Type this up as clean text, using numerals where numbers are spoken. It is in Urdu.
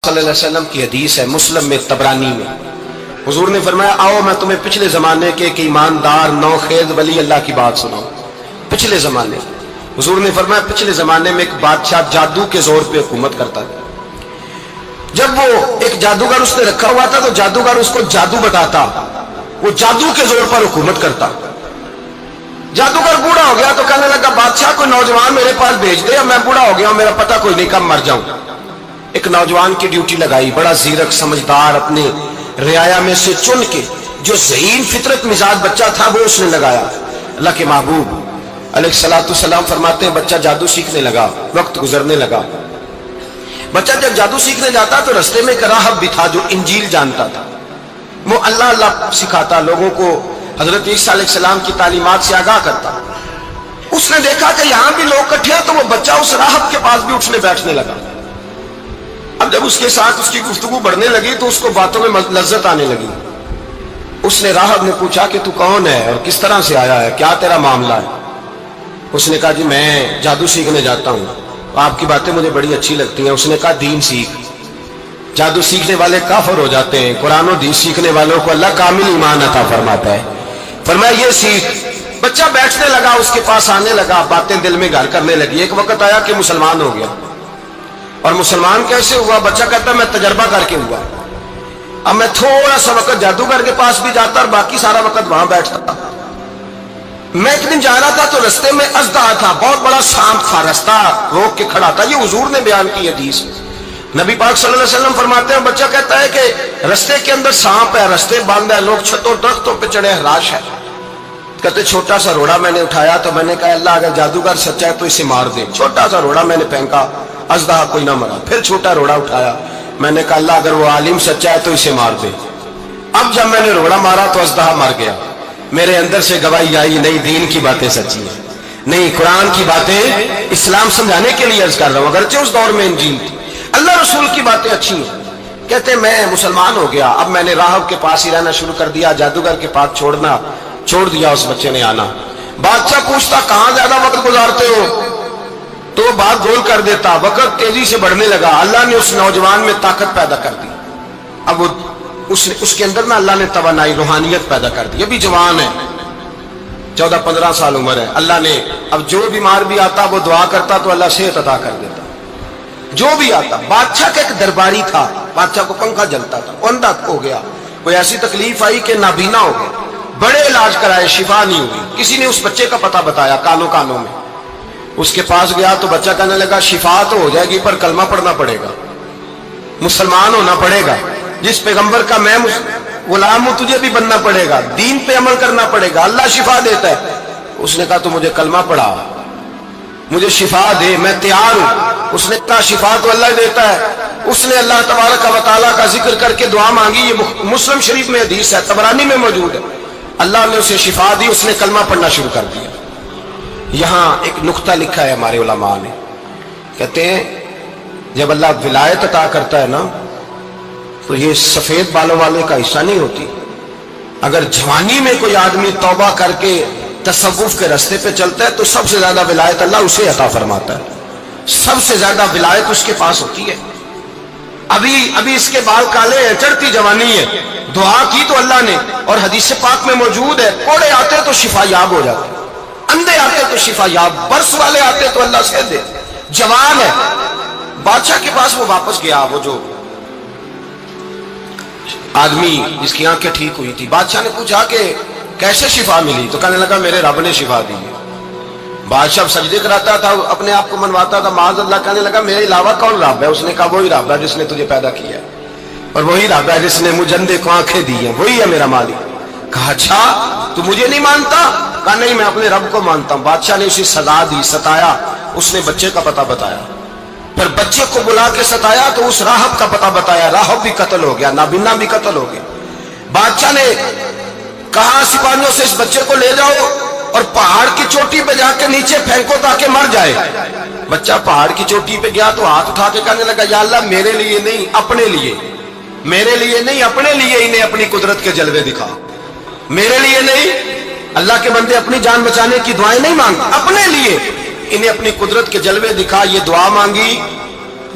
صلی اللہ علیہ وسلم کی حدیث ہے مسلم میں طبرانی میں، حضور نے فرمایا آؤ میں تمہیں پچھلے زمانے کے ایک ایماندار نوخیز ولی اللہ کی بات سناؤں۔ پچھلے زمانے حضور نے فرمایا پچھلے زمانے میں ایک بادشاہ جادو کے زور پہ حکومت کرتا تھا۔ جب وہ ایک جادوگر اس نے رکھا ہوا تھا تو جادوگر اس کو جادو بتاتا، وہ جادو کے زور پر حکومت کرتا۔ جادوگر بوڑھا ہو گیا تو کہنے لگا بادشاہ کوئی نوجوان میرے پاس بھیج دے، میں بوڑھا ہو گیا ہوں، میرا پتہ کوئی نہیں کب مر جاؤں۔ ایک نوجوان کی ڈیوٹی لگائی، بڑا زیرک سمجھدار اپنے رعایا میں سے چن کے جو ذہین فطرت مزاج بچہ تھا وہ اس نے لگایا۔ اللہ کے محبوب علیہ الصلوۃ والسلام فرماتے ہیں بچہ جادو سیکھنے لگا، وقت گزرنے لگا۔ بچہ جب جادو سیکھنے جاتا تو رستے میں ایک راہب بھی تھا جو انجیل جانتا تھا، وہ اللہ اللہ سکھاتا، لوگوں کو حضرت عیسیٰ علیہ السلام کی تعلیمات سے آگاہ کرتا۔ اس نے دیکھا کہ یہاں بھی لوگ کٹھے ہیں تو وہ بچہ اس راہب کے پاس بھی اٹھنے بیٹھنے لگا۔ اب جب اس کے ساتھ اس کی گفتگو بڑھنے لگی تو اس کو باتوں میں لذت آنے لگی۔ اس نے راہب نے پوچھا کہ تو کون ہے اور کس طرح سے آیا ہے، کیا تیرا معاملہ ہے؟ اس نے کہا جی میں جادو سیکھنے جاتا ہوں، آپ کی باتیں مجھے بڑی اچھی لگتی ہیں۔ اس نے کہا دین سیکھ، جادو سیکھنے والے کافر ہو جاتے ہیں، قرآن و حدیث سیکھنے والوں کو اللہ کامل ایمان عطا فرماتا ہے۔ فرمایا یہ سیکھ۔ بچہ بیٹھنے لگا، اس کے پاس آنے لگا، باتیں دل میں گھر کرنے لگی۔ ایک وقت آیا کہ مسلمان ہو گیا، اور مسلمان کیسے ہوا؟ بچہ کہتا میں تجربہ کر کے ہوا۔ اب میں تھوڑا سا وقت جادوگر کے پاس بھی جاتا اور باقی سارا وقت وہاں بیٹھتا۔ میں ایک دن جا رہا تھا تو رستے میں اژدہا تھا، بہت بڑا سانپ تھا، رستہ روک کے کھڑا تھا۔ یہ حضور نے بیان کی حدیث، نبی پاک صلی اللہ علیہ وسلم فرماتے ہیں بچہ کہتا ہے کہ رستے کے اندر سانپ ہے، رستے بند ہے، لوگ چھتوں درختوں پہ چڑھے، ہراش ہے۔ کہتے چھوٹا سا روڑا میں نے اٹھایا تو میں نے کہا اللہ اگر جادوگر سچا ہے تو اسے مار دے۔ چھوٹا سا روڑا میں نے پھینکا، اژدہا کوئی نہ مرا۔ پھر چھوٹا روڑا اٹھایا، میں نے کہا اللہ اگر وہ عالم سچا ہے تو اسے مار دے۔ اب جب میں نے روڑا مارا تو اژدہا مر گیا۔ میرے اندر سے گواہی آئی نہیں دین کی باتیں سچی ہیں، نہیں قرآن کی باتیں اسلام سمجھانے کے لیے عرض کر رہا ہوں، اگرچہ اس دور میں انجیل تھی، اللہ رسول کی باتیں اچھی ہیں۔ کہتے میں مسلمان ہو گیا، اب میں نے راہب کے پاس ہی رہنا شروع کر دیا، جادوگر کے پاس چھوڑ دیا اس بچے نے آنا۔ بادشاہ پوچھتا کہاں زیادہ وقت گزارتے ہو تو وہ بات گول کر دیتا، وقت تیزی سے بڑھنے لگا۔ اللہ نے اس نوجوان میں طاقت پیدا کر دی، اب وہ اس کے اندر نا اللہ نے توانائی روحانیت پیدا کر دی، ابھی جوان ہے، 14-15 سال عمر ہے۔ اللہ نے اب جو بیمار بھی آتا وہ دعا کرتا تو اللہ صحت عطا کر دیتا، جو بھی آتا۔ بادشاہ کا ایک درباری تھا، بادشاہ کو پنکھا جلتا تھا، وہ اندھا ہو گیا، کوئی ایسی تکلیف آئی کہ نابینا ہو گیا، بڑے علاج کرائے شفا نہیں ہوئی۔ کسی نے اس بچے کا پتہ بتایا کانوں میں، اس کے پاس گیا تو بچہ کہنے لگا شفا تو ہو جائے گی پر کلمہ پڑھنا پڑے گا، مسلمان ہونا پڑے گا، جس پیغمبر کا میں غلام ہوں تجھے بھی بننا پڑے گا، دین پہ عمل کرنا پڑے گا، اللہ شفا دیتا ہے۔ اس نے کہا تو مجھے کلمہ پڑھا، مجھے شفا دے، میں تیار ہوں۔ اس نے کہا شفا تو اللہ دیتا ہے۔ اس نے اللہ تبارک و تعالیٰ کا ذکر کر کے دعا مانگی، یہ مسلم شریف میں حدیث ہے، طبرانی میں موجود ہے۔ اللہ نے اسے شفا دی، اس نے کلمہ پڑھنا شروع کر دیا۔ یہاں ایک نقطہ لکھا ہے ہمارے علماء نے، کہتے ہیں جب اللہ ولایت عطا کرتا ہے نا تو یہ سفید بالوں والے کا حصہ نہیں ہوتی۔ اگر جوانی میں کوئی آدمی توبہ کر کے تصوف کے راستے پہ چلتا ہے تو سب سے زیادہ ولایت اللہ اسے عطا فرماتا ہے، سب سے زیادہ ولایت اس کے پاس ہوتی ہے۔ ابھی اس کے بال کالے ہیں، چڑھتی جوانی ہے، دعا کی تو اللہ نے، اور حدیث پاک میں موجود ہے کوڑے آتے تو شفا یاب ہو جاتے، اندھے آتے تو شفا یاب، برس والے آتے تو اللہ سے دے، جوان ہے۔ بادشاہ کے پاس وہ واپس گیا، وہ جو آدمی جس کی آنکھیں ٹھیک ہوئی تھی، بادشاہ نے پوچھا کہ کیسے شفا ملی؟ تو کہنے لگا میرے رب نے شفا دی۔ بادشاہ سجدے کراتا تھا، اپنے آپ کو منواتا تھا، معاذ اللہ، کہنے لگا میرے علاوہ کون رب ہے؟ اس نے کہا وہی رب ہے جس نے تجھے پیدا کیا ہے، اور وہی رب ہے جس نے مجھ اندھے کو آنکھیں دی ہیں، وہی ہے میرا مالک۔ کہا اچھا تو مجھے نہیں مانتا؟ کہا نہیں میں اپنے رب کو مانتا ہوں۔ بادشاہ نے اسے سزا دی، ستایا، اس نے بچے کا پتہ بتایا، پھر بچے کو بلا کے ستایا تو اس راہب کا پتہ بتایا، راہب بھی قتل ہو گیا، نابینا بھی قتل ہو گیا۔ بادشاہ نے کہا سپاہیوں سے اس بچے کو لے جاؤ اور پہاڑ کی چوٹی پہ جا کے نیچے پھینکو تاکہ مر جائے۔ بچہ پہاڑ کی چوٹی پہ گیا تو ہاتھ اٹھا کے کہنے لگا یا اللہ میرے لیے نہیں اپنے لیے، میرے لیے نہیں اپنے لیے انہیں اپنی قدرت کے جلوے دکھا، میرے لیے نہیں۔ اللہ کے بندے اپنی جان بچانے کی دعائیں نہیں مانگتے، اپنے لیے انہیں اپنی قدرت کے جلوے دکھا، یہ دعا مانگی۔